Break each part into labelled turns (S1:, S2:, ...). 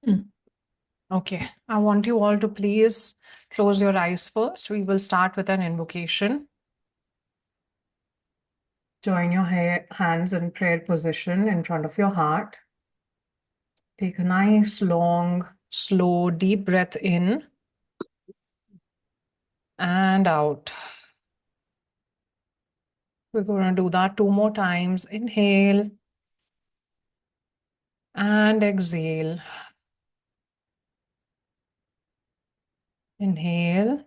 S1: Mm. Okay, I want you all to please close your eyes first. We will start with an invocation. Join your hands in prayer position in front of your heart. Take a nice, long, slow, deep breath in and out. We're going to do that 2 more times. Inhale and exhale. Inhale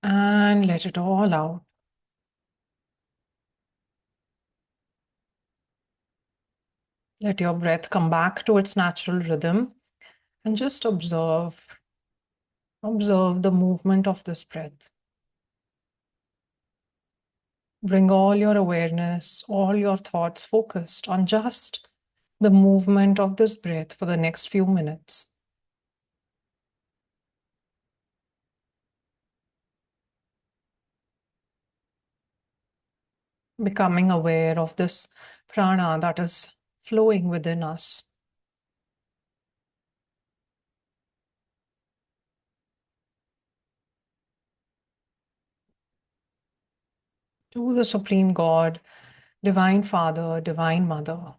S1: and let it all out. Let your breath come back to its natural rhythm and just observe. Observe the movement of this breath. Bring all your awareness, all your thoughts focused on just the movement of this breath for the next few minutes. Becoming aware of this prana that is flowing within us. To the Supreme God, Divine Father, Divine Mother,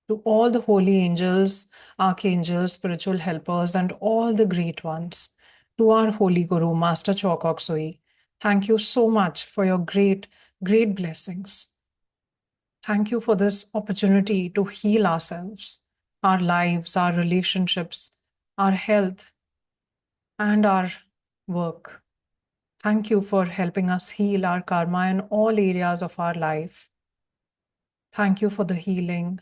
S1: to all the holy angels, archangels, spiritual helpers, and all the great ones, to our holy Guru, Master Chokok Sui, thank you so much for your great, great blessings. Thank you for this opportunity to heal ourselves, our lives, our relationships, our health, and our work. Thank you for helping us heal our karma in all areas of our life. Thank you for the healing.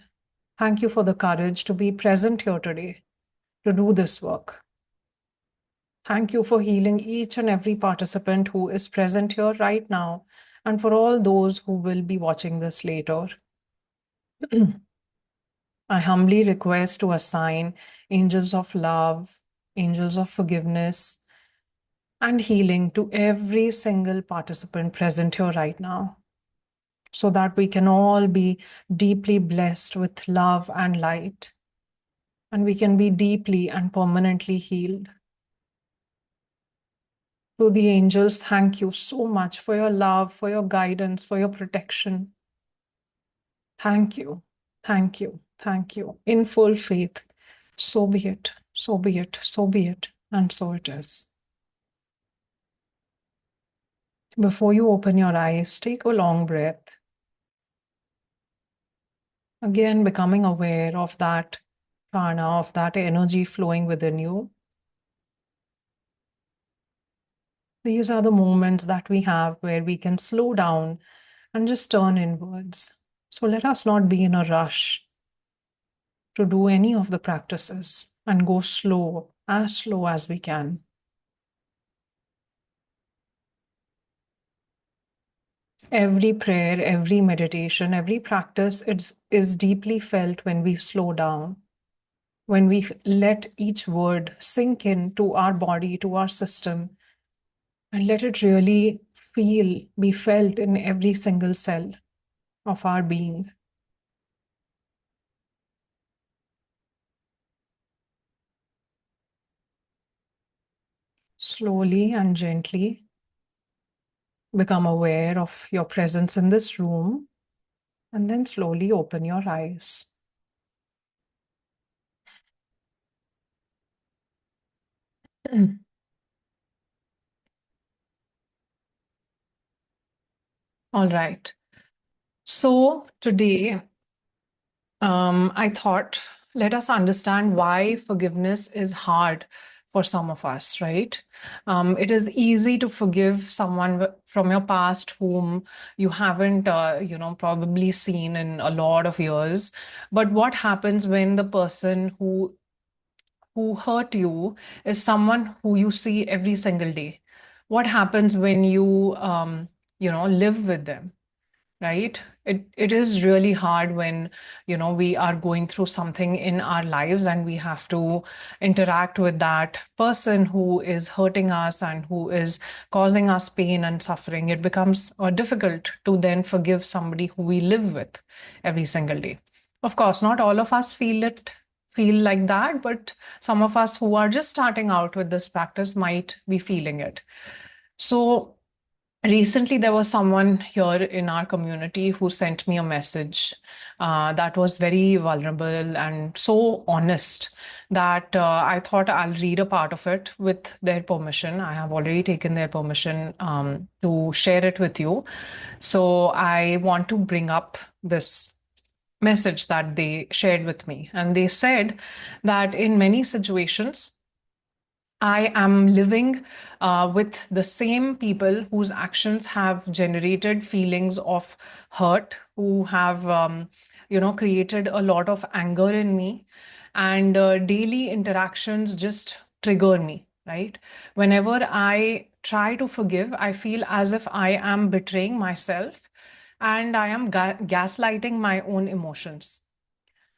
S1: Thank you for the courage to be present here today to do this work. Thank you for healing each and every participant who is present here right now, and for all those who will be watching this later. I humbly request to assign angels of love, angels of forgiveness, and healing to every single participant present here right now, so that we can all be deeply blessed with love and light, and we can be deeply and permanently healed. To the angels, thank you so much for your love, for your guidance, for your protection. Thank you, thank you, thank you. In full faith, so be it, so be it, so be it, and so it is. Before you open your eyes, take a long breath. Again, becoming aware of that prana, of that energy flowing within you. These are the moments that we have where we can slow down and just turn inwards. So let us not be in a rush to do any of the practices and go slow as we can. Every prayer, every meditation, every practice is deeply felt when we slow down, when we let each word sink in to our body, to our system, and let it really be felt in every single cell of our being. Slowly and gently become aware of your presence in this room, and then slowly open your eyes. All right. So today, I thought, let us understand why forgiveness is hard for some of us, right? It is easy to forgive someone from your past whom you haven't, probably seen in a lot of years. But what happens when the person who hurt you is someone who you see every single day? What happens when you live with them? Right, it is really hard when we are going through something in our lives and we have to interact with that person who is hurting us and who is causing us pain and suffering. It becomes difficult to then forgive somebody who we live with every single day. Of course, not all of us feel like that, but some of us who are just starting out with this practice might be feeling it. So recently, there was someone here in our community who sent me a message that was very vulnerable and so honest that I thought I'll read a part of it with their permission. I have already taken their permission to share it with you. So I want to bring up this message that they shared with me. And they said that in many situations, I am living with the same people whose actions have generated feelings of hurt, who have, created a lot of anger in me, and daily interactions just trigger me, right? Whenever I try to forgive, I feel as if I am betraying myself and I am gaslighting my own emotions.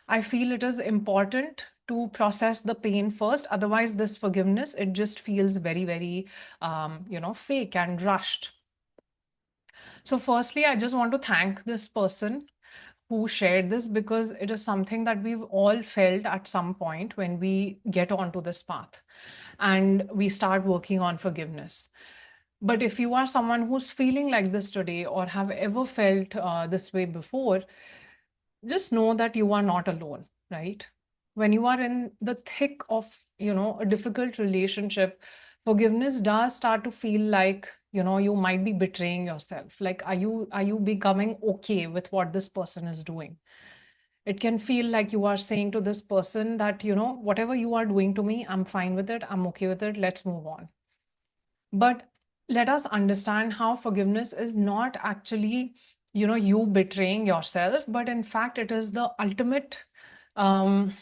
S1: I feel it is important to process the pain first. Otherwise, this forgiveness, it just feels very, very, fake and rushed. So, firstly, I just want to thank this person who shared this because it is something that we've all felt at some point when we get onto this path and we start working on forgiveness. But if you are someone who's feeling like this today or have ever felt this way before, just know that you are not alone, right? When you are in the thick of, a difficult relationship, forgiveness does start to feel like, you might be betraying yourself. Like, are you becoming okay with what this person is doing? It can feel like you are saying to this person that, whatever you are doing to me, I'm fine with it, I'm okay with it, let's move on. But let us understand how forgiveness is not actually, you betraying yourself, but in fact, it is the ultimate, um,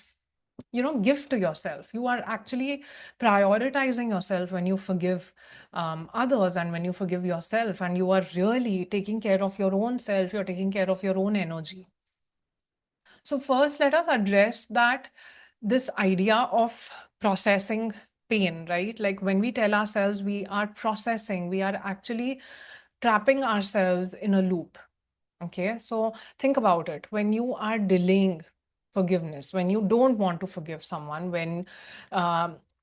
S1: gift to yourself. You are actually prioritizing yourself when you forgive others and when you forgive yourself, and you are really taking care of your own self, you're taking care of your own energy. So, first, let us address that this idea of processing pain, right? Like when we tell ourselves we are processing, we are actually trapping ourselves in a loop. Okay. So, think about it. When you are delaying forgiveness, when you don't want to forgive someone, when,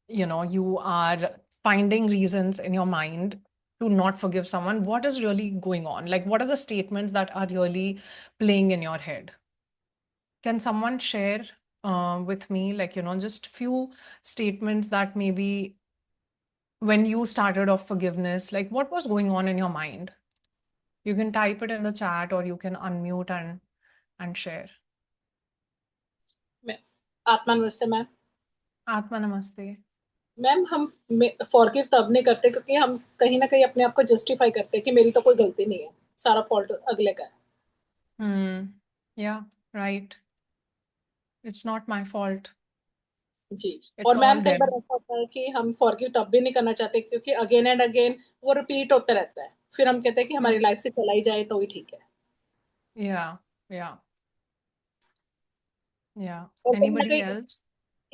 S1: you are finding reasons in your mind to not forgive someone, what is really going on? Like, what are the statements that are really playing in your head? Can someone share with me, like, just few statements that maybe when you started off forgiveness, like what was going on in your mind? You can type it in the chat or you can unmute and share.
S2: मैं आत्मा नमस्ते ma'am.
S1: Atma Namaste.
S2: Ma'am हम forgive तब नहीं करते क्योंकि हम कहीं ना कहीं अपने आप को जस्टिफाई करते हैं कि मेरी तो कोई गलती नहीं है, सारा फॉल्ट अगले का है।
S1: Yeah, right. It's not my fault.
S2: Ji.
S1: It's
S2: और मैम
S1: all
S2: कई बार
S1: them.
S2: ऐसा होता है कि हम फॉरगिव तब भी नहीं करना चाहते क्योंकि अगेन एंड अगेन वो रिपीट होता रहता है, फिर हम कहते हैं कि हमारी
S1: Mm.
S2: लाइफ से चला ही जाए तो ही ठीक है।
S1: Yeah, yeah, yeah.
S2: और कहीं ना
S1: Anybody
S2: कहीं
S1: else?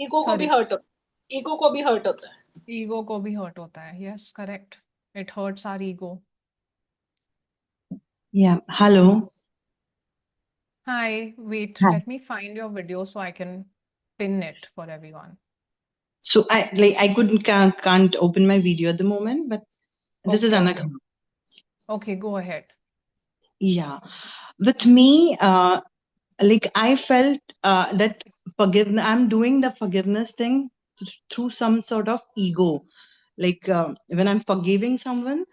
S2: ईगो को भी
S1: Sorry.
S2: हर्ट होता है, ईगो को भी हर्ट होता है।
S1: Ego को भी hurt होता है. Yes, correct. It hurts our ego.
S3: Yeah, hello.
S1: Hi, wait,
S3: Hi.
S1: let me find your video so I can pin it for everyone.
S3: So I couldn't can't open my video at the moment, but this is
S1: Okay,
S3: Anna.
S1: okay. Okay, go ahead.
S3: Yeah, with me, I felt that forgiveness. I'm doing the forgiveness thing through some sort of ego. When I'm forgiving someone,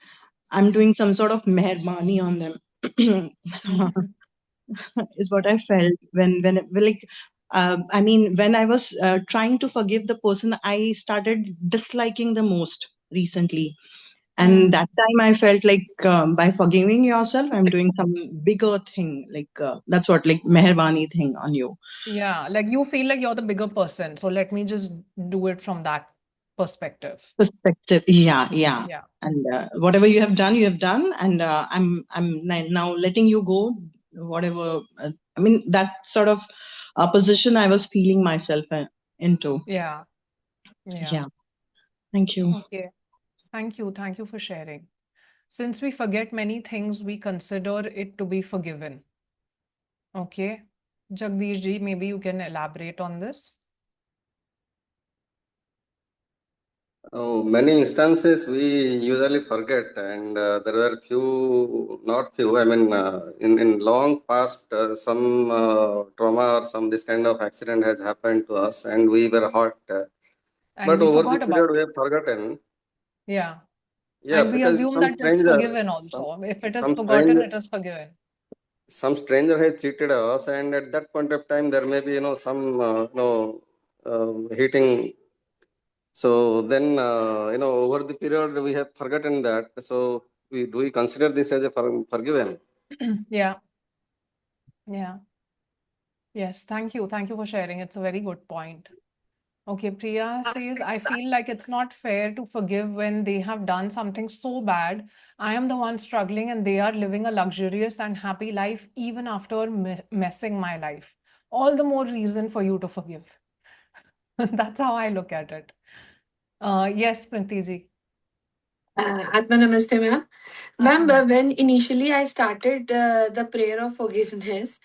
S3: I'm doing some sort of meherbani on them. Is what I felt I mean, when I was trying to forgive the person, I started disliking the most recently. And that time I felt like by forgiving yourself, I'm doing some bigger thing. That's what, like, meherbani thing on you.
S1: Yeah, like you feel like you're the bigger person. So let me just do it from that perspective.
S3: Perspective. Yeah, yeah.
S1: Yeah.
S3: And whatever you have done, you have done. And now letting you go, whatever. I mean, that sort of position I was feeling myself into.
S1: Yeah. Yeah.
S3: Yeah. Thank you.
S1: Okay. Thank you. Thank you for sharing. Since we forget many things, we consider it to be forgiven. Okay. Jagdish ji, maybe you can elaborate on this.
S4: Oh, many instances we usually forget, and there were few, not few. I mean, in long past, some trauma or some this kind of accident has happened to us, and we were hurt.
S1: And
S4: But
S1: we
S4: over the
S1: forgot about
S4: period, we
S1: it.
S4: have forgotten.
S1: Yeah.
S4: Yeah,
S1: And we
S4: because
S1: assume
S4: some
S1: that it's
S4: strangers,
S1: forgiven
S4: some,
S1: also. If it is
S4: some
S1: forgotten,
S4: stranger,
S1: it is forgiven.
S4: some stranger had cheated us, and at that point of time, there may be some hitting. So then, over the period, we have forgotten that. So we consider this as a forgiven?
S1: Yeah. Yeah. Yes. Thank you. Thank you for sharing. It's a very good point. Okay, Priya says, I feel like it's not fair to forgive when they have done something so bad. I am the one struggling and they are living a luxurious and happy life even after messing my life. All the more reason for you to forgive. That's how I look at it. Yes, Printiji.
S5: Atma Namaste, ma'am. Ma'am,
S1: Namaste.
S5: when initially I started the prayer of forgiveness,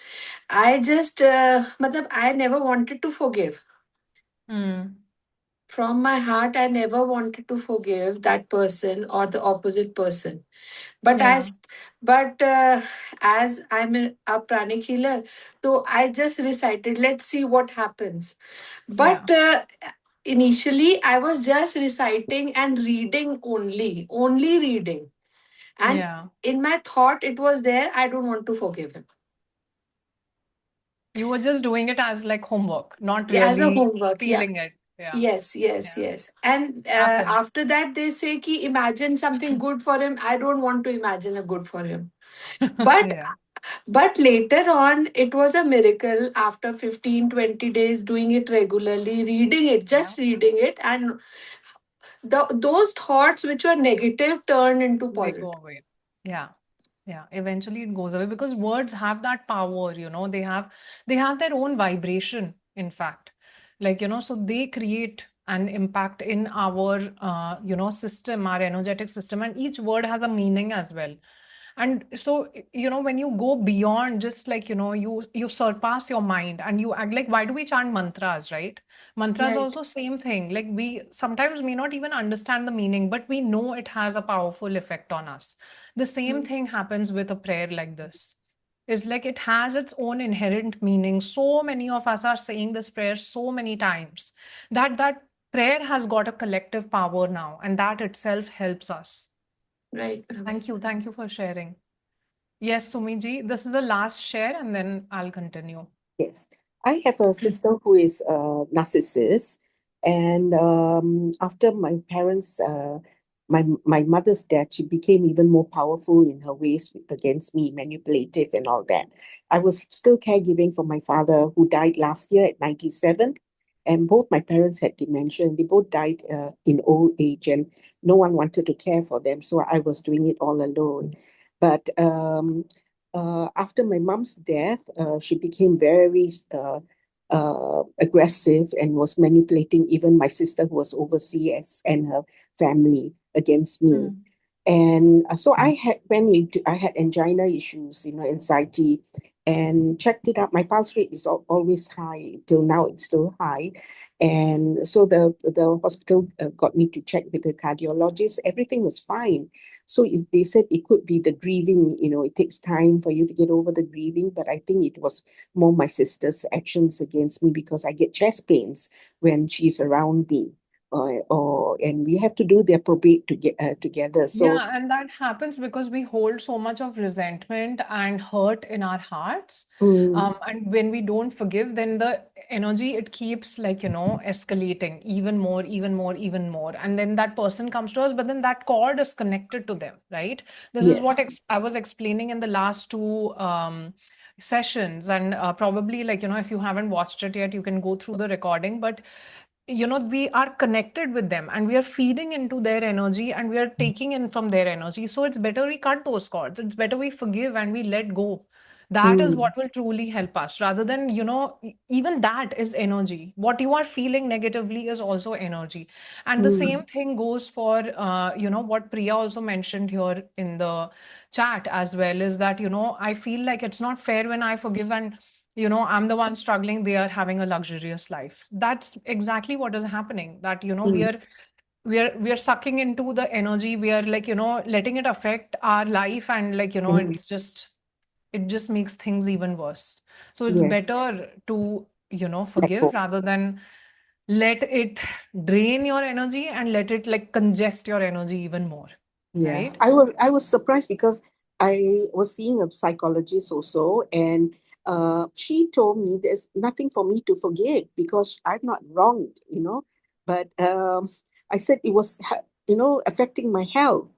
S5: I just, matlab, I never wanted to forgive. From my heart, I never wanted to forgive that person or the opposite person. But
S1: Yeah.
S5: as I'm a pranic healer, so I just recited, let's see what happens.
S1: Yeah.
S5: But initially, I was just reciting and reading only reading. And
S1: Yeah.
S5: in my thought, it was there, I don't want to forgive him.
S1: You were just doing it as like homework, not
S5: Yeah, as a
S1: really
S5: homework, yeah.
S1: feeling it. Yeah.
S5: Yes, yes,
S1: Yeah.
S5: yes. And
S1: Happens.
S5: after that, they say, ki, imagine something good for him. I don't want to imagine a good for him. But
S1: Yeah.
S5: But later on, it was a miracle after 15, 20 days doing it regularly, reading it,
S1: Yeah.
S5: just reading it. And those thoughts which were negative turned into
S1: They
S5: positive.
S1: go away. Yeah. Yeah, eventually it goes away because words have that power, they have their own vibration, in fact. So they create an impact in our system, our energetic system, and each word has a meaning as well. And so, when you go beyond just you surpass your mind and you act like, why do we chant mantras, right? Mantras
S5: Right,
S1: also same thing. Like, we sometimes may not even understand the meaning, but we know it has a powerful effect on us. The same
S5: mm,
S1: thing happens with a prayer like this. Is like it has its own inherent meaning. So many of us are saying this prayer so many times that prayer has got a collective power now, and that itself helps us.
S5: right, ma'am.
S1: Thank you. Thank you for sharing. Yes, Sumiji, this is the last share, and then I'll continue.
S6: Yes, I have a sister who is a narcissist, and after my parents, my mother's death, she became even more powerful in her ways against me, manipulative and all that. I was still caregiving for my father, who died last year at 97, and both my parents had dementia, and they both died in old age, and no one wanted to care for them, so I was doing it all alone. But after my mom's death, she became very aggressive and was manipulating even my sister who was overseas and her family against me. And so I had angina issues, anxiety, and checked it out. My pulse rate is always high. Till now, it's still high. And so the hospital got me to check with the cardiologist. Everything was fine. So they said it could be the grieving. It takes time for you to get over the grieving. But I think it was more my sister's actions against me, because I get chest pains when she's around me. And we have to do the appropriate together. So
S1: Yeah, and that happens because we hold so much of resentment and hurt in our hearts. And when we don't forgive, then the energy, it keeps escalating even more, even more, even more. And then that person comes to us, but then that cord is connected to them, right? This is what
S6: yes,
S1: I was explaining in the last two sessions. And probably, if you haven't watched it yet, you can go through the recording. But we are connected with them and we are feeding into their energy and we are taking in from their energy. So it's better we cut those cords. It's better we forgive and we let go. That is what will truly help us, rather than, even that is energy. What you are feeling negatively is also energy. And the same thing goes for, what Priya also mentioned here in the chat as well, is that, I feel like it's not fair when I forgive and I'm the one struggling, they are having a luxurious life. That's exactly what is happening, that we are we are sucking into the energy. We are like, letting it affect our life, and like,
S6: Mhm.
S1: it just makes things even worse. So it's
S6: Yes,
S1: better to,
S6: let
S1: forgive
S6: go.
S1: rather than let it drain your energy and let it like congest your energy even more,
S6: Yeah,
S1: right?
S6: I was surprised because I was seeing a psychologist also, and she told me there's nothing for me to forgive because I'm not wronged, But I said it was, affecting my health.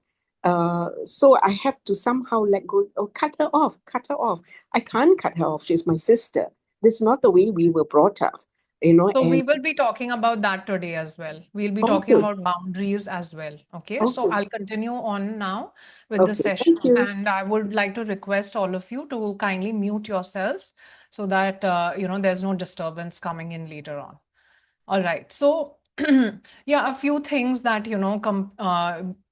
S6: So I have to somehow let go or cut her off, cut her off. I can't cut her off. She's my sister. This is not the way we were brought up,
S1: So
S6: and
S1: we will be talking about that today as well. We'll be talking
S6: okay,
S1: about boundaries as well. Okay. So
S6: okay,
S1: I'll continue on now with the
S6: okay.
S1: session.
S6: Thank you.
S1: And I would like to request all of you to kindly mute yourselves so that, there's no disturbance coming in later on. All right. So, yeah, a few things that,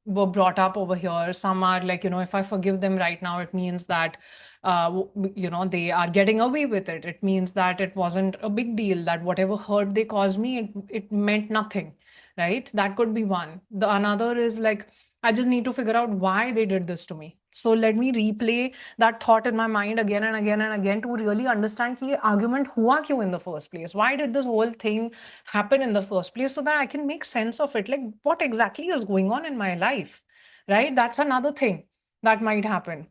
S1: were brought up over here. Some are like, if I forgive them right now, it means that, they are getting away with it. It means that it wasn't a big deal, that whatever hurt they caused me, it meant nothing, right? That could be one. The another is like, I just need to figure out why they did this to me. So let me replay that thought in my mind again and again and again to really understand कि ये argument हुआ क्यों in the first place? Why did this whole thing happen in the first place so that I can make sense of it? Like, what exactly is going on in my life, right? That's another thing that might happen.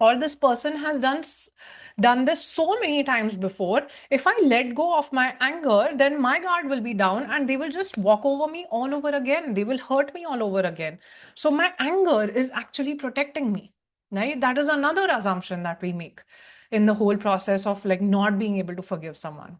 S1: Or this person has done this so many times before. If I let go of my anger, then my guard will be down and they will just walk over me all over again. They will hurt me all over again. So my anger is actually protecting me, right? That is another assumption that we make in the whole process of like not being able to forgive someone.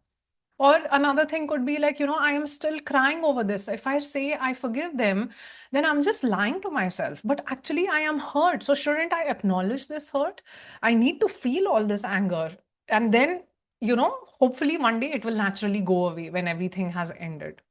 S1: Or another thing could be like, I am still crying over this. If I say I forgive them, then I'm just lying to myself. But actually, I am hurt. So, shouldn't I acknowledge this hurt? I need to feel all this anger. And then, hopefully one day it will naturally go away when everything has ended,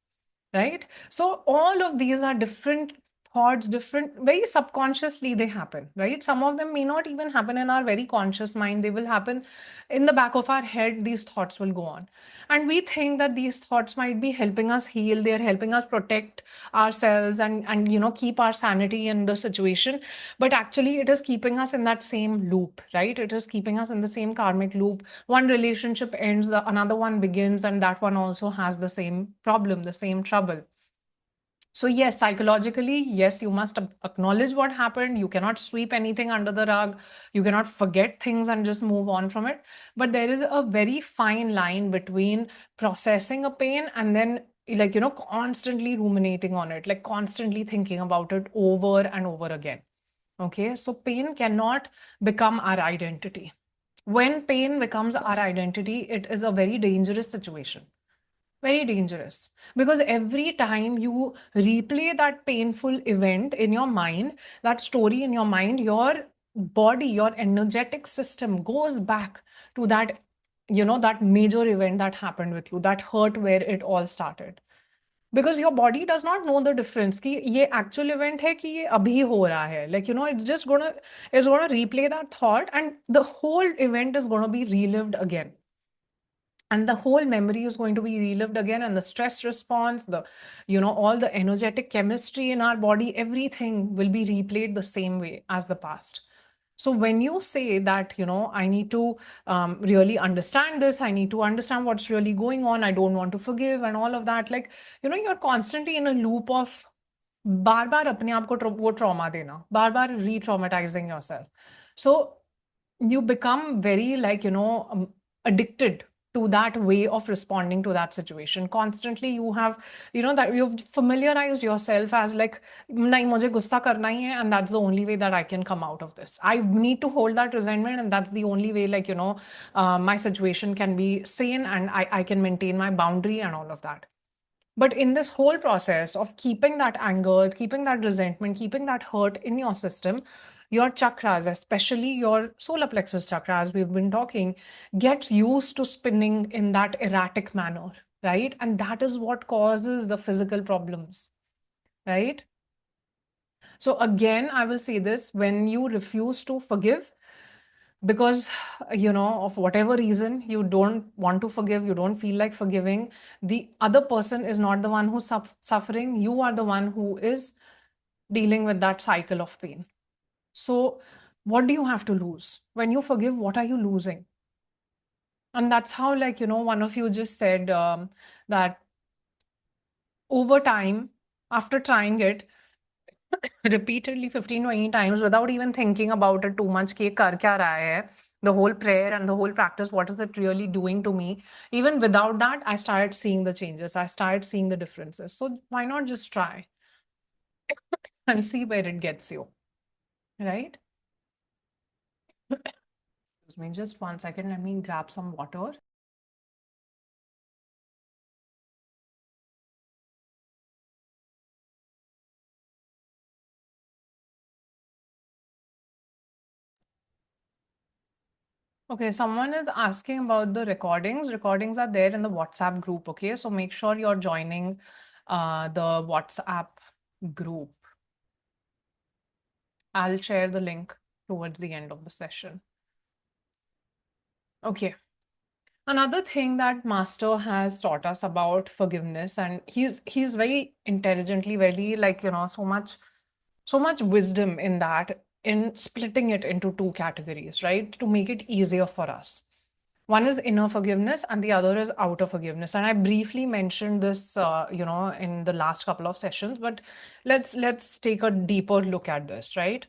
S1: right? So all of these are different thoughts, different, very subconsciously they happen, right? Some of them may not even happen in our very conscious mind. They will happen in the back of our head. These thoughts will go on, and we think that these thoughts might be helping us heal. They're helping us protect ourselves and keep our sanity in the situation. But actually it is keeping us in that same loop, right? It is keeping us in the same karmic loop. One relationship ends, another one begins, and that one also has the same problem, the same trouble. So, yes, psychologically, yes, you must acknowledge what happened. You cannot sweep anything under the rug. You cannot forget things and just move on from it. But there is a very fine line between processing a pain and then, like, constantly ruminating on it, like constantly thinking about it over and over again. Okay. So, pain cannot become our identity. When pain becomes our identity, it is a very dangerous situation. Very dangerous. Because every time you replay that painful event in your mind, that story in your mind, your body, your energetic system goes back to that, that major event that happened with you, that hurt where it all started. Because your body does not know the difference कि ये actual event है कि ये अभी हो रहा है. Like, it's gonna replay that thought, and the whole event is gonna be relived again, and the whole memory is going to be relived again, and the stress response, the all the energetic chemistry in our body, everything will be replayed the same way as the past. So when you say that, I need to really understand this, I need to understand what's really going on, I don't want to forgive and all of that, like, you're constantly in a loop of बार बार अपने आप को वो trauma देना, बार बार re-traumatizing yourself. So you become very, like, addicted to that way of responding to that situation. Constantly you have, that you've familiarized yourself as like, nahi mujhe gussa karna hi hai, and that's the only way that I can come out of this. I need to hold that resentment, and that's the only way, like, my situation can be sane, and I can maintain my boundary and all of that. But in this whole process of keeping that anger, keeping that resentment, keeping that hurt in your system, your chakras, especially your solar plexus chakra, as we've been talking, gets used to spinning in that erratic manner, right? And that is what causes the physical problems, right? So again, I will say this: when you refuse to forgive, because, of whatever reason, you don't want to forgive, you don't feel like forgiving, the other person is not the one who's suffering, you are the one who is dealing with that cycle of pain. So what do you have to lose? When you forgive, what are you losing? And that's how, one of you just said that over time, after trying it repeatedly 15-20 times without even thinking about it too much, कि कर क्या रहा है, the whole prayer and the whole practice, what is it really doing to me? Even without that, I started seeing the changes. I started seeing the differences. So why not just try and see where it gets you, right? Excuse me, just 1 second. Let me grab some water. Okay, someone is asking about the recordings. Recordings are there in the WhatsApp group, okay? So make sure you're joining the WhatsApp group. I'll share the link towards the end of the session. Okay. Another thing that Master has taught us about forgiveness, and he's very intelligently, very so much wisdom in that, in splitting it into two categories, right? To make it easier for us. One is inner forgiveness and the other is outer forgiveness. And I briefly mentioned this, in the last couple of sessions, but let's take a deeper look at this, right?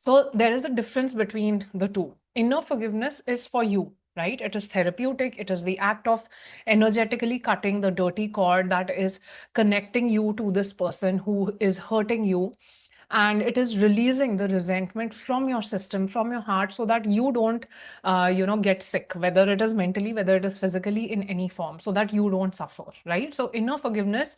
S1: So there is a difference between the two. Inner forgiveness is for you, right? It is therapeutic. It is the act of energetically cutting the dirty cord that is connecting you to this person who is hurting you. And it is releasing the resentment from your system, from your heart, so that you don't, get sick, whether it is mentally, whether it is physically, in any form, so that you don't suffer, right? So inner forgiveness,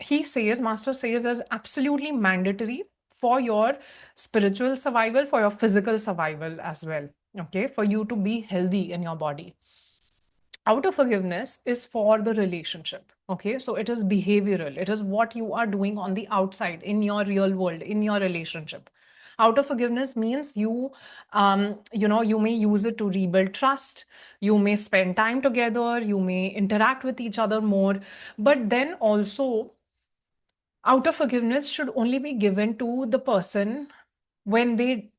S1: Master says, is absolutely mandatory for your spiritual survival, for your physical survival as well. Okay, for you to be healthy in your body. Outer forgiveness is for the relationship. Okay, so it is behavioral. It is what you are doing on the outside in your real world, in your relationship. Outer forgiveness means you may use it to rebuild trust. You may spend time together. You may interact with each other more. But then also, outer forgiveness should only be given to the person when they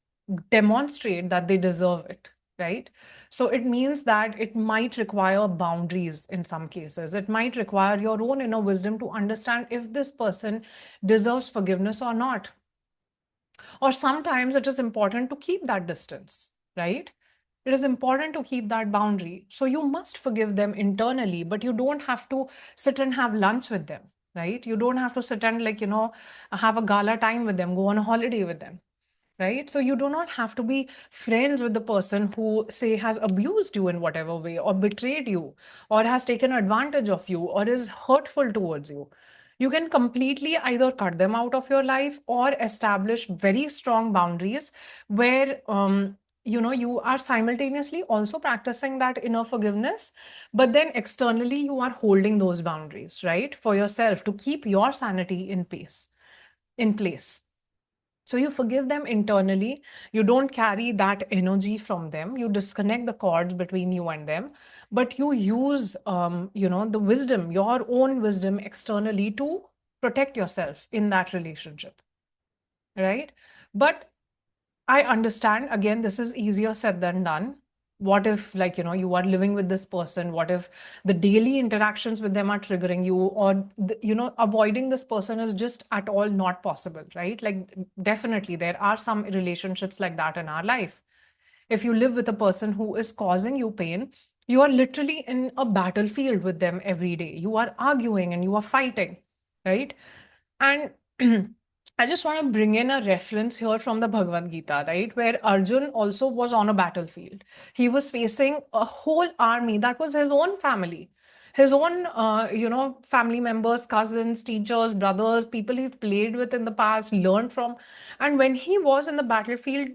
S1: demonstrate that they deserve it, right? So it means that it might require boundaries in some cases. It might require your own inner wisdom to understand if this person deserves forgiveness or not. Or sometimes it is important to keep that distance, right? It is important to keep that boundary. So you must forgive them internally, but you don't have to sit and have lunch with them, right? You don't have to sit and, have a gala time with them, go on a holiday with them, right? So you do not have to be friends with the person who, say, has abused you in whatever way, or betrayed you, or has taken advantage of you, or is hurtful towards you. You can completely either cut them out of your life or establish very strong boundaries where, you are simultaneously also practicing that inner forgiveness, but then externally you are holding those boundaries, right, for yourself, to keep your sanity in place. So you forgive them internally. You don't carry that energy from them. You disconnect the cords between you and them, but you use, the wisdom, your own wisdom, externally to protect yourself in that relationship, right? But I understand, again, this is easier said than done. What if, you are living with this person? What if the daily interactions with them are triggering you, or, avoiding this person is just at all not possible, right? Like, definitely, there are some relationships like that in our life. If you live with a person who is causing you pain, you are literally in a battlefield with them every day. You are arguing and you are fighting, right? And I just want to bring in a reference here from the Bhagavad Gita, right? Where Arjun also was on a battlefield. He was facing a whole army that was his own family, his own, family members, cousins, teachers, brothers, people he've played with in the past, learned from. And when he was in the battlefield,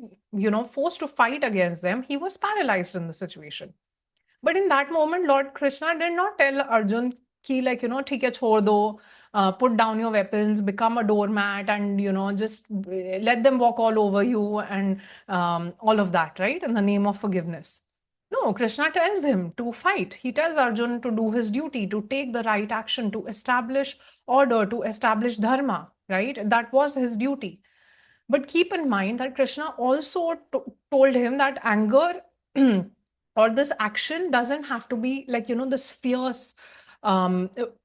S1: forced to fight against them, he was paralyzed in the situation. But in that moment, Lord Krishna did not tell Arjun कि like, ठीक है, छोड़ दो, put down your weapons, become a doormat, and just let them walk all over you, and all of that, right? In the name of forgiveness. No, Krishna tells him to fight. He tells Arjun to do his duty, to take the right action, to establish order, to establish dharma, right? That was his duty. But keep in mind that Krishna also told him that anger or this action doesn't have to be like, this fierce.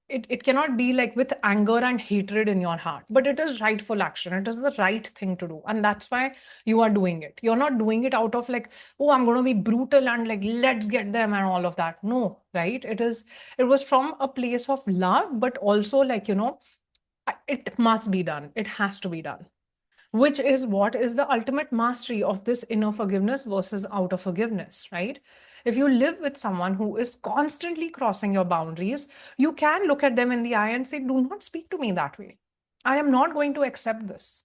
S1: It cannot be like with anger and hatred in your heart, but it is rightful action. It is the right thing to do. And that's why you are doing it. You're not doing it out of like, oh, I'm going to be brutal and like, let's get them and all of that. No, right? It was from a place of love, but also like, it must be done. It has to be done, which is what is the ultimate mastery of this inner forgiveness versus outer forgiveness, right? If you live with someone who is constantly crossing your boundaries, you can look at them in the eye and say, do not speak to me that way. I am not going to accept this.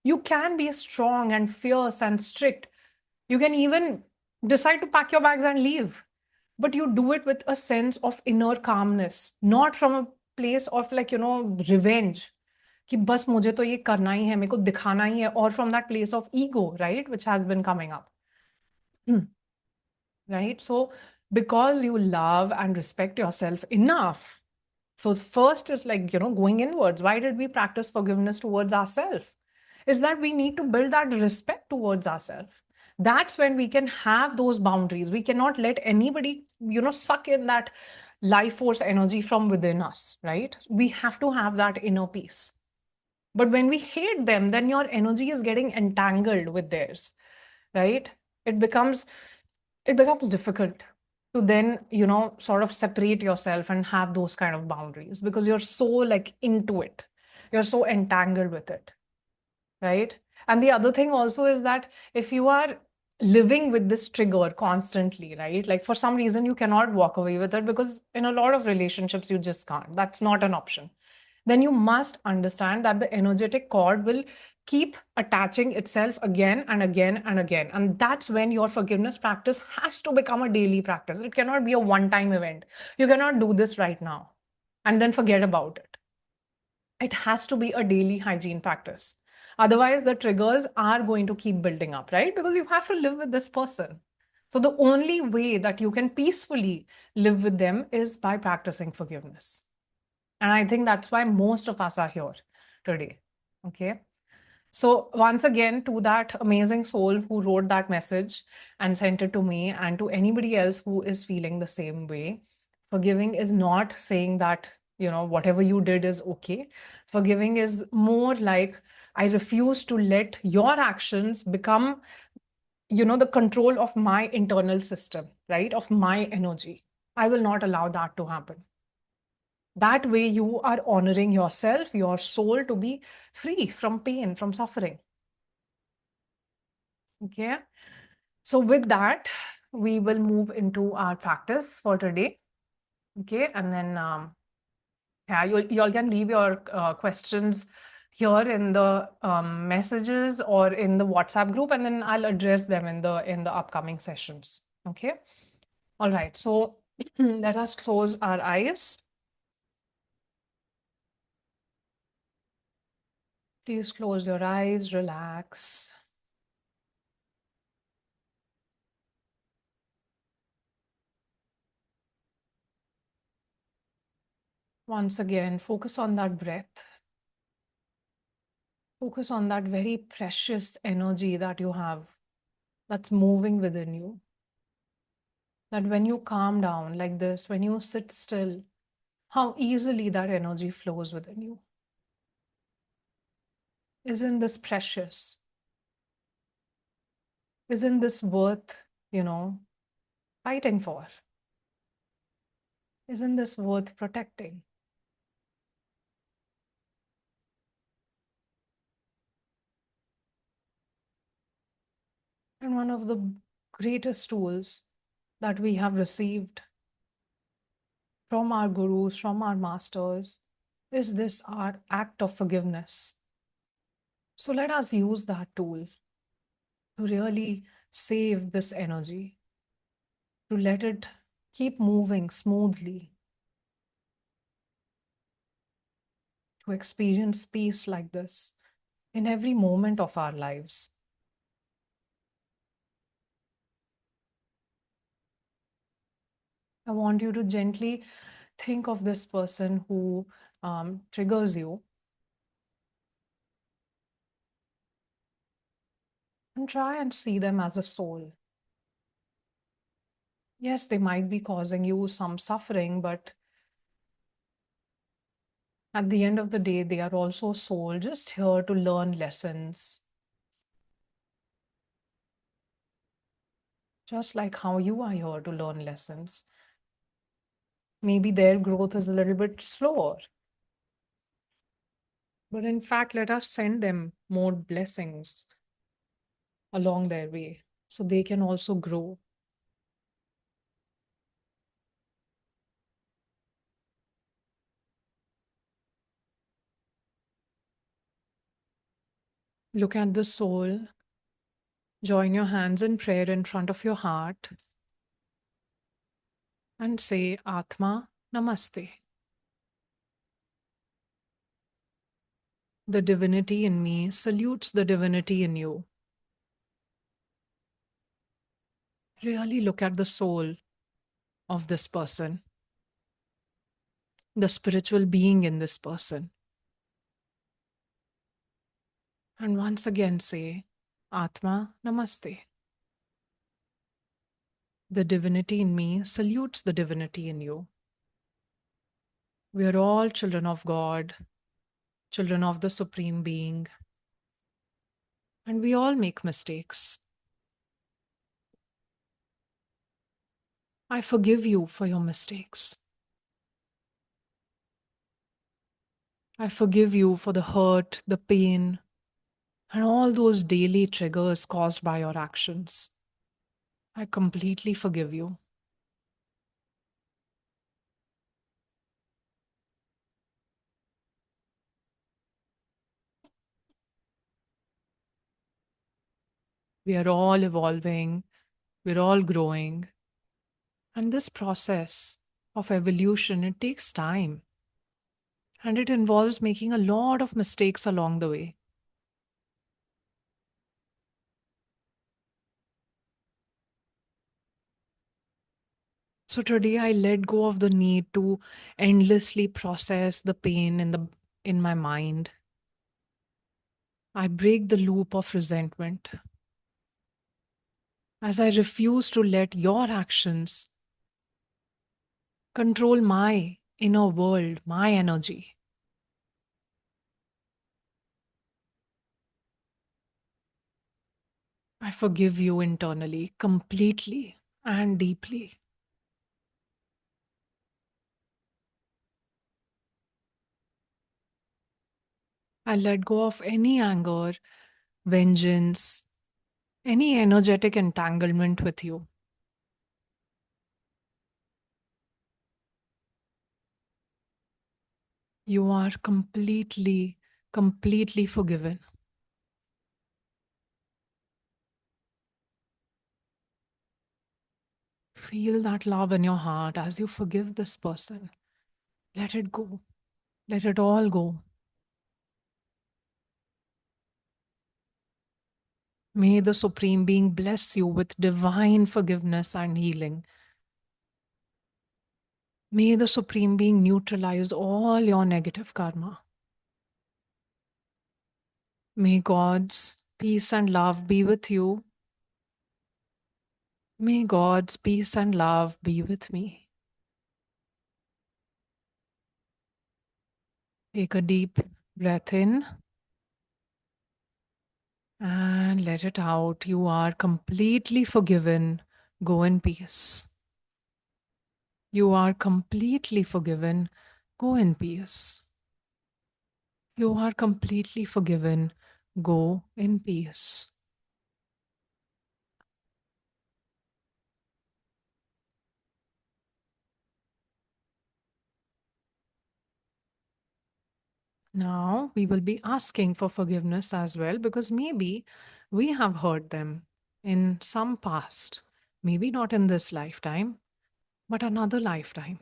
S1: You can be strong and fierce and strict. You can even decide to pack your bags and leave, but you do it with a sense of inner calmness, not from a place of like, revenge. कि बस मुझे तो ये करना ही है, मेरे को दिखाना ही है, or from that place of ego, right, which has been coming up. Right? So because you love and respect yourself enough, so first is like, going inwards. Why did we practice forgiveness towards ourselves? Is that we need to build that respect towards ourselves. That's when we can have those boundaries. We cannot let anybody, suck in that life force energy from within us, right? We have to have that inner peace. But when we hate them, then your energy is getting entangled with theirs, right? It becomes difficult to then, sort of separate yourself and have those kind of boundaries because you're so like into it. You're so entangled with it, right? And the other thing also is that if you are living with this trigger constantly, right? Like for some reason you cannot walk away with it because in a lot of relationships you just can't. That's not an option. Then you must understand that the energetic cord will keep attaching itself again and again and again. And that's when your forgiveness practice has to become a daily practice. It cannot be a one-time event. You cannot do this right now and then forget about it. It has to be a daily hygiene practice. Otherwise, the triggers are going to keep building up, right? Because you have to live with this person. So the only way that you can peacefully live with them is by practicing forgiveness. And I think that's why most of us are here today. Okay. So, once again, to that amazing soul who wrote that message and sent it to me, and to anybody else who is feeling the same way, forgiving is not saying that, whatever you did is okay. Forgiving is more like, I refuse to let your actions become, the control of my internal system, right? Of my energy. I will not allow that to happen. That way, you are honoring yourself, your soul to be free from pain, from suffering. Okay. So, with that, we will move into our practice for today. Okay. And then, yeah, you all can leave your questions here in the messages or in the WhatsApp group, and then I'll address them in the upcoming sessions. Okay. All right. So, let us close our eyes. Please close your eyes, relax. Once again, focus on that breath. Focus on that very precious energy that you have that's moving within you. That when you calm down like this, when you sit still, how easily that energy flows within you. Isn't this precious? Isn't this worth, fighting for? Isn't this worth protecting? And one of the greatest tools that we have received from our gurus, from our masters, is this our act of forgiveness. So let us use that tool to really save this energy, to let it keep moving smoothly, to experience peace like this in every moment of our lives. I want you to gently think of this person who triggers you and try and see them as a soul. Yes, they might be causing you some suffering, but at the end of the day, they are also a soul just here to learn lessons. Just like how you are here to learn lessons. Maybe their growth is a little bit slower. But in fact, let us send them more blessings along their way so they can also grow. Look at the soul. Join your hands in prayer in front of your heart and say, Atma Namaste. The divinity in me salutes the divinity in you. Really look at the soul of this person, the spiritual being in this person. And once again say, Atma Namaste. The divinity in me salutes the divinity in you. We are all children of God, children of the Supreme Being, and we all make mistakes. I forgive you for your mistakes. I forgive you for the hurt, the pain, and all those daily triggers caused by your actions. I completely forgive you. We are all evolving, we're all growing. And this process of evolution, it takes time. And it involves making a lot of mistakes along the way. So today I let go of the need to endlessly process the pain in my mind. I break the loop of resentment as I refuse to let your actions control my inner world, my energy. I forgive you internally, completely and deeply. I let go of any anger, vengeance, any energetic entanglement with you. You are completely, completely forgiven. Feel that love in your heart as you forgive this person. Let it go. Let it all go. May the Supreme Being bless you with divine forgiveness and healing. May the Supreme Being neutralize all your negative karma. May God's peace and love be with you. May God's peace and love be with me. Take a deep breath in and let it out. You are completely forgiven. Go in peace. You are completely forgiven. Go in peace. You are completely forgiven. Go in peace. Now we will be asking for forgiveness as well because maybe we have hurt them in some past. Maybe not in this lifetime, but another lifetime.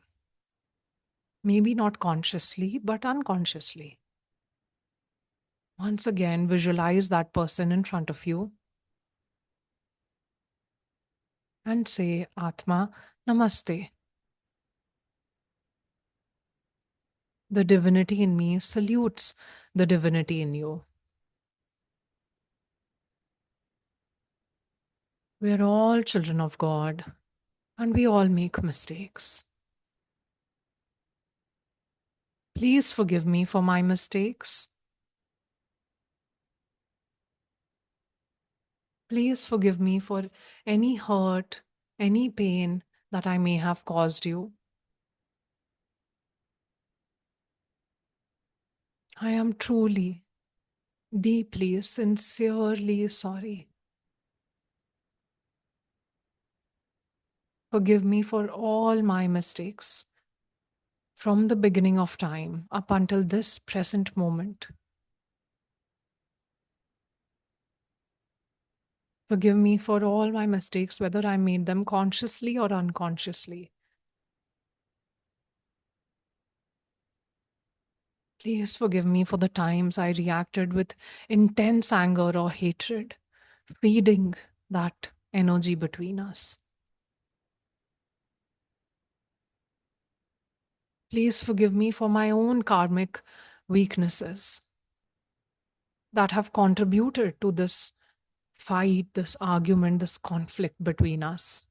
S1: Maybe not consciously, but unconsciously. Once again, visualize that person in front of you and say, Atma, Namaste. The divinity in me salutes the divinity in you. We are all children of God and we all make mistakes. Please forgive me for my mistakes. Please forgive me for any hurt, any pain that I may have caused you. I am truly, deeply, sincerely sorry. Forgive me for all my mistakes from the beginning of time up until this present moment. Forgive me for all my mistakes, whether I made them consciously or unconsciously. Please forgive me for the times I reacted with intense anger or hatred, feeding that energy between us. Please forgive me for my own karmic weaknesses that have contributed to this fight, this argument, this conflict between us.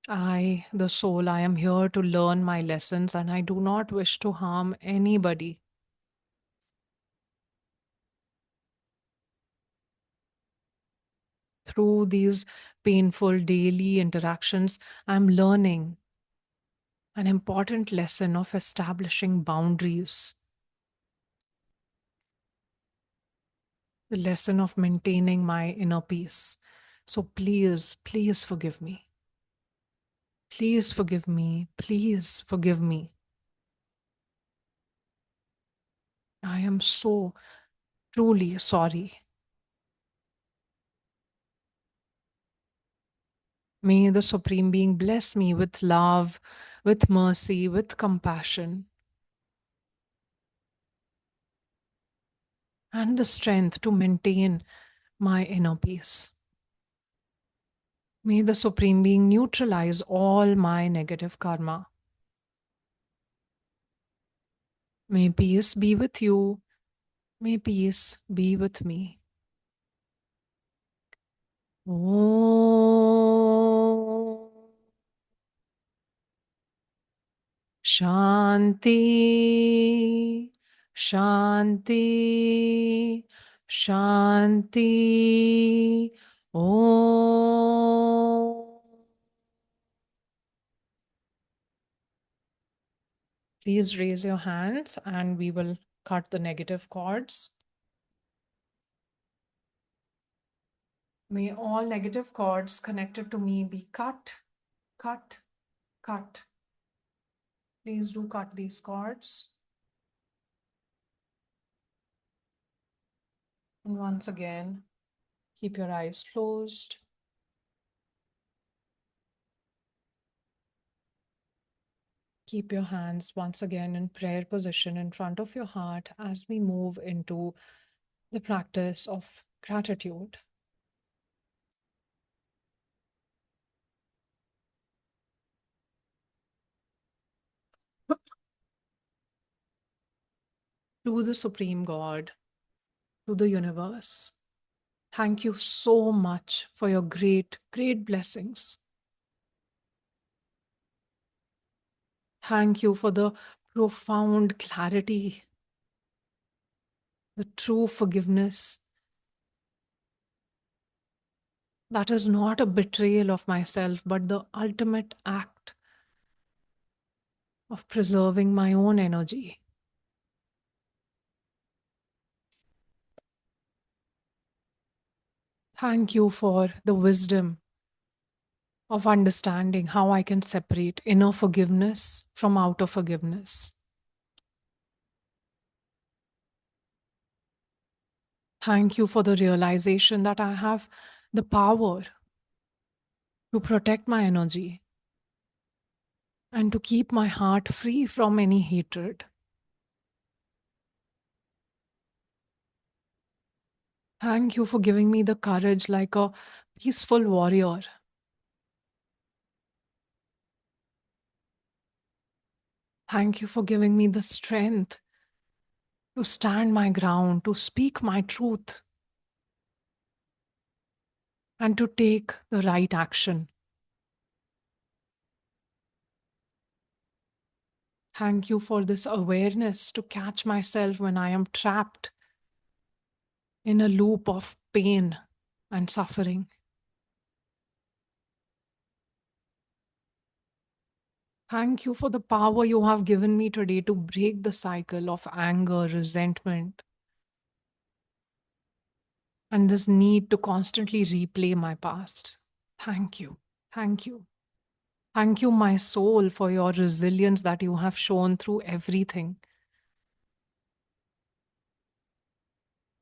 S1: I, the soul, I am here to learn my lessons and I do not wish to harm anybody. Through these painful daily interactions, I'm learning an important lesson of establishing boundaries, the lesson of maintaining my inner peace. So please, please forgive me. Please forgive me. Please forgive me. I am so truly sorry. May the Supreme Being bless me with love, with mercy, with compassion, and the strength to maintain my inner peace. May the Supreme Being neutralize all my negative karma. May peace be with you. May peace be with me. Om Shanti, Shanti, Shanti. Om. Please raise your hands and we will cut the negative cords. May all negative cords connected to me be cut, cut, cut. Please do cut these cords. And once again, keep your eyes closed. Keep your hands once again in prayer position in front of your heart as we move into the practice of gratitude. To the Supreme God, to the universe, thank you so much for your great, great blessings. Thank you for the profound clarity, the true forgiveness that is not a betrayal of myself, but the ultimate act of preserving my own energy. Thank you for the wisdom of understanding how I can separate inner forgiveness from outer forgiveness. Thank you for the realization that I have the power to protect my energy, and to keep my heart free from any hatred. Thank you for giving me the courage like a peaceful warrior. Thank you for giving me the strength to stand my ground, to speak my truth, and to take the right action. Thank you for this awareness to catch myself when I am trapped in a loop of pain and suffering. Thank you for the power you have given me today to break the cycle of anger, resentment, and this need to constantly replay my past. Thank you. Thank you. Thank you, my soul, for your resilience that you have shown through everything.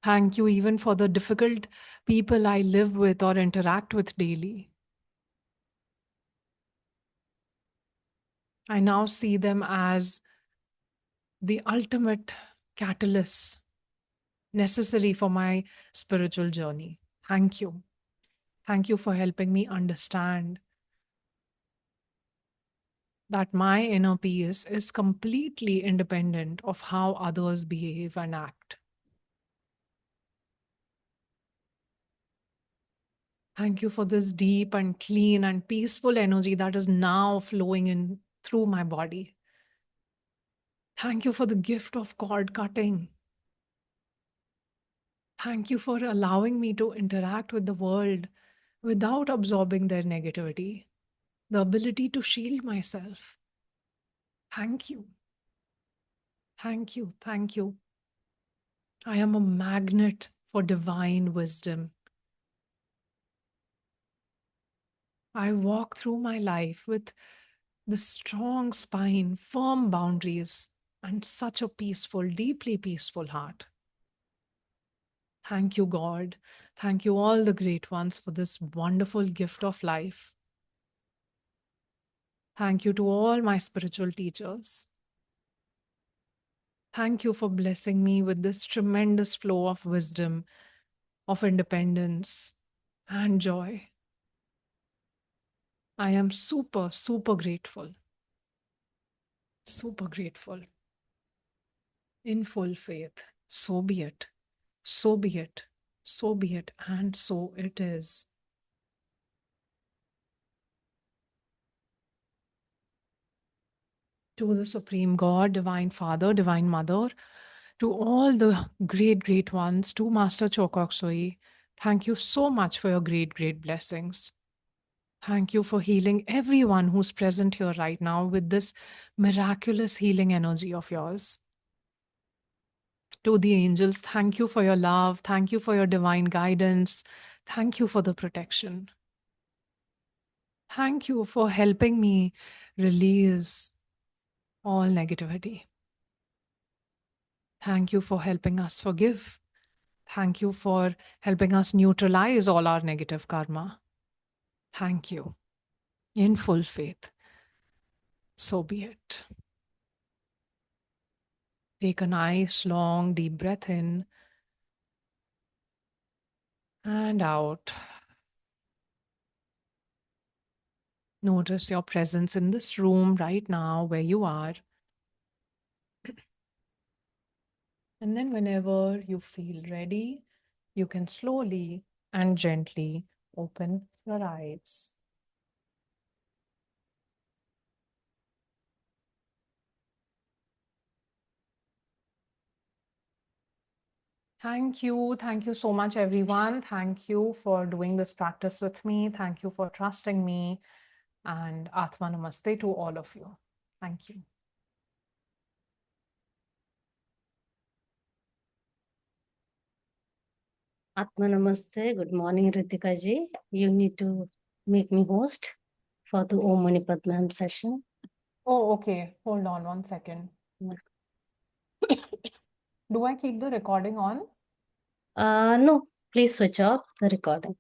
S1: Thank you even for the difficult people I live with or interact with daily. I now see them as the ultimate catalyst necessary for my spiritual journey. Thank you. Thank you for helping me understand that my inner peace is completely independent of how others behave and act. Thank you for this deep and clean and peaceful energy that is now flowing in through my body. Thank you for the gift of cord cutting. Thank you for allowing me to interact with the world without absorbing their negativity, the ability to shield myself. Thank you. Thank you. Thank you. I am a magnet for divine wisdom. I walk through my life with the strong spine, firm boundaries, and such a peaceful, deeply peaceful heart. Thank you, God. Thank you, all the great ones, for this wonderful gift of life. Thank you to all my spiritual teachers. Thank you for blessing me with this tremendous flow of wisdom, of independence, and joy. I am super, super grateful. Super grateful. In full faith. So be it. So be it. So be it. And so it is. To the Supreme God, Divine Father, Divine Mother, to all the great, great ones, to Master Chokok Soi, thank you so much for your great, great blessings. Thank you for healing everyone who's present here right now with this miraculous healing energy of yours. To the angels, thank you for your love. Thank you for your divine guidance. Thank you for the protection. Thank you for helping me release all negativity. Thank you for helping us forgive. Thank you for helping us neutralize all our negative karma. Thank you. In full faith. So be it. Take a nice, long, deep breath in and out. Notice your presence in this room right now where you are. And then whenever you feel ready, you can slowly and gently open your eyes. Thank you. Thank you so much, everyone. Thank you for doing this practice with me. Thank you for trusting me. And Atma Namaste to all of you. Thank you.
S7: Atma Namaste. Good morning, Ritika ji. You need to make me host for the Om Mani Padmam session.
S1: Oh, okay. Hold on 1 second. Do I keep the recording on?
S7: No, please switch off the recording.